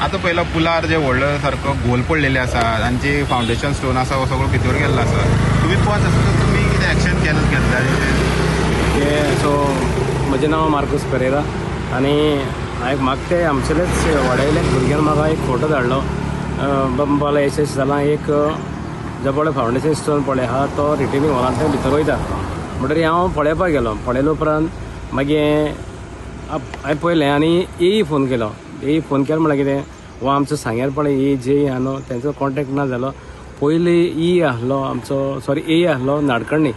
आतां पयला पुलार जे व्हडलो सारको गोल पडलेले आसा आनी जे फावंडेशन स्टोन आसा हो सगळो भितर गेल्लो आसा. तुमी पळोवंक आसा तुमी कितें एक्शन घेतला? सो म्हजें नांव मार्कूस पेरेरा आनी हांवें म्हाका ते आमचेलेच वाड्यावयल्या भुरग्यान म्हाका एक फोटो धाडलो. बाबा यशस्वी जालां एक जो पळय फावंडेशन स्टोन पळय आहा तो रिटेनिंग हॉलांतल्यान भितर वयता म्हणटरी हांव पळोवपाक गेलो. पळयल्या उपरांत मागीर हांवें पळयलें आनी एई फोन केलो. एई फोन केलो म्हळ्यार कितें हो आमचो सांग्यार पळय ए जे आहा न्हू तेंचो कॉन्टेक्ट ना जालो. पयलीं ई आहलो आमचो ए आहलो नाडकर्णी.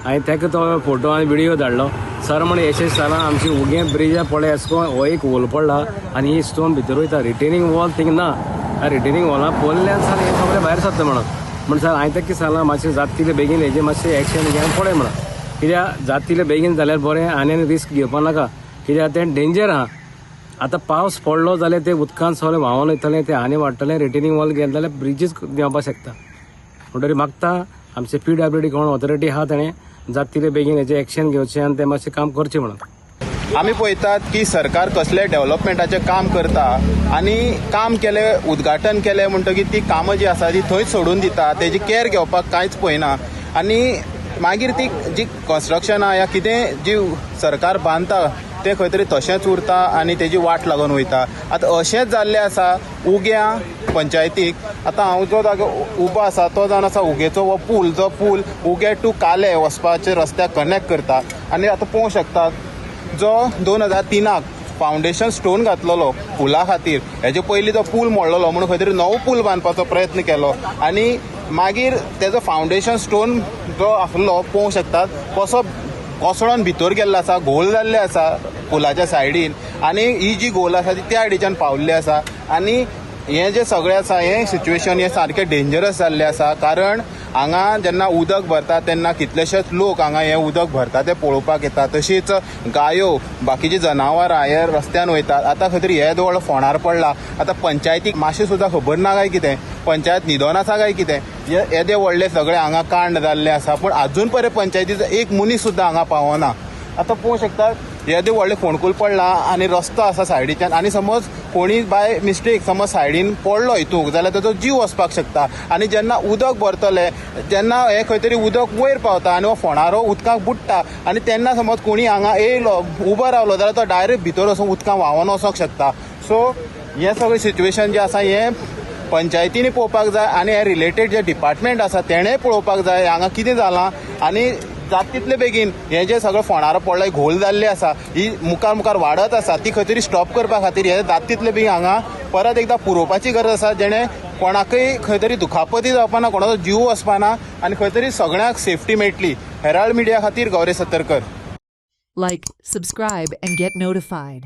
हांवें ताका तो फोटो आनी व्हिडियो धाडलो. सर म्हणे यशस्वी जालां आमची उगे ब्रिजा पळय अशें हो एक होल पडला आनी ही स्टोन भितर वयता. रिटेनिंग वॉल थिंग ना. रिटेनिंग वॉला पोल्ल्यान सर हें सगळें भायर सरता म्हणून सर हांवें ताका सांगलां मातशें जाता तितलें बेगीन हेजें मातशें एक्शन घेवन पळय म्हणून. कित्याक जाता तितलें बेगीन जाल्यार बरें आनी रिस्क घेवपा नाका कित्याक तें डेंजर आहा. आतां पावस पडलो जाल्यार ते उदकान सगळें व्हांवून वयतलें तें आनी वाडटलें. रिटेनिंग वॉल गेलें जाल्यार ब्रिजीस देंवपाक शकता. म्हणटरी मागता आमचे PWD कोण ऑथॉरिटी आहा ताणें जाता तितलें बेगीन हेजें एक्शन घेवचें आनी तें मातशें काम करचें म्हणून. आमी पळयतात की सरकार कसले डेव्हलपमेंटाचें काम करता आनी काम केलें उद्घाटन केलें म्हणटकीर ती कामां जी आसा ती थंयच सोडून दिता. तेजी कॅर घेवपाक कांयच पळयना आनी मागीर ती जी कन्स्ट्रक्शनां या कितें जी सरकार बांदता तें खंय तरी तशेंच उरता आनी तेजी वाट लागून वयता. आतां अशेंच जाल्लें आसा उग्या पंचायतीक. आतां हांव जो जागो उबो आसा तो जावन आसा उगेचो हो पूल. जो पूल उगे टू काले वचपाचे रस्त्याक कनेक्ट करता आनी आतां पळोवंक शकतात जो 2003 फावंडेशन स्टोन घातलेलो पुला खातीर. हेजे पयलीं तो पूल मोडलेलो म्हणून खंय तरी नवो पूल बांदपाचो प्रयत्न केलो आनी मागीर तेजो फावंडेशन स्टोन जो आसलो पळोवंक शकतात कसो कोसळोन भितर गेल्लो आसा. घोल जाल्ले आसा पुलाच्या सायडीन आनी ही जी घोल आसा ती त्या सायडीच्यान पावल्ली आसा. आनी हें जें सगळें आसा हें सिच्युएशन हें सारकें डेंजरस जाल्लें आसा. कारण हांगा जेन्ना उदक भरता तेन्ना कितलेशेच लोक हांगा हें उदक भरता तें पळोवपाक येता. तशीच गायो बाकीची जनावरां हे रस्त्यान वयतात. आतां खंय तरी हे व्हडलो फोंडार पडला. आतां पंचायतीक मातशें सुद्दां खबर ना काय कितें पंचायत न्हिदोन आसा काय कितें येदे व्हडले सगळे हांगा कांड जाल्ले आसा. पूण आजून पर्यंत पंचायतीचो एक मनीस सुद्दां हांगा पावना. आतां पळोवंक शकतात येदे व्हडले फोंडकूल पडला आनी रस्तो आसा सायडीच्यान आनी समज कोणी बाय मिस्टेक समज सायडीन पडलो हितूंक जाल्यार ताचो जीव वचपाक शकता. आनी जेन्ना उदक भरतलें जेन्ना हे खंय तरी उदक वयर पावता आनी हो फोंडारो उदकाक बुडटा आनी तेन्ना समज कोणी हांगा येयलो उबो रावलो जाल्यार तो डायरेक्ट भितर वचून उदकाक व्हांवून वचोंक शकता. सो हें सगळें सिच्युएशन जें आसा हें पंचायतींनी पळोवपाक जाय आनी हे रिलेटेड जे डिपार्टमेंट आसा तेणेंय पळोवपाक जाय हांगा कितें जालां. आनी जाता तितले बेगीन हें जें सगळें फोंडारो पडला घोल जाल्ली आसा ही मुखार वाडत आसा ती खंय तरी स्टॉप करपा खातीर हे जाता तितले बेगीन हांगा परत एकदां पुरोवपाची गरज आसा. जेणे कोणाकय खंय तरी दुखापती जावपाना कोणाचो जीव वचपाना आनी खंय तरी सगळ्यांक सेफ्टी मेळटली. हेराल्ड मिडिया खातीर Gauri Satarkar. Like, subscribe and get notified.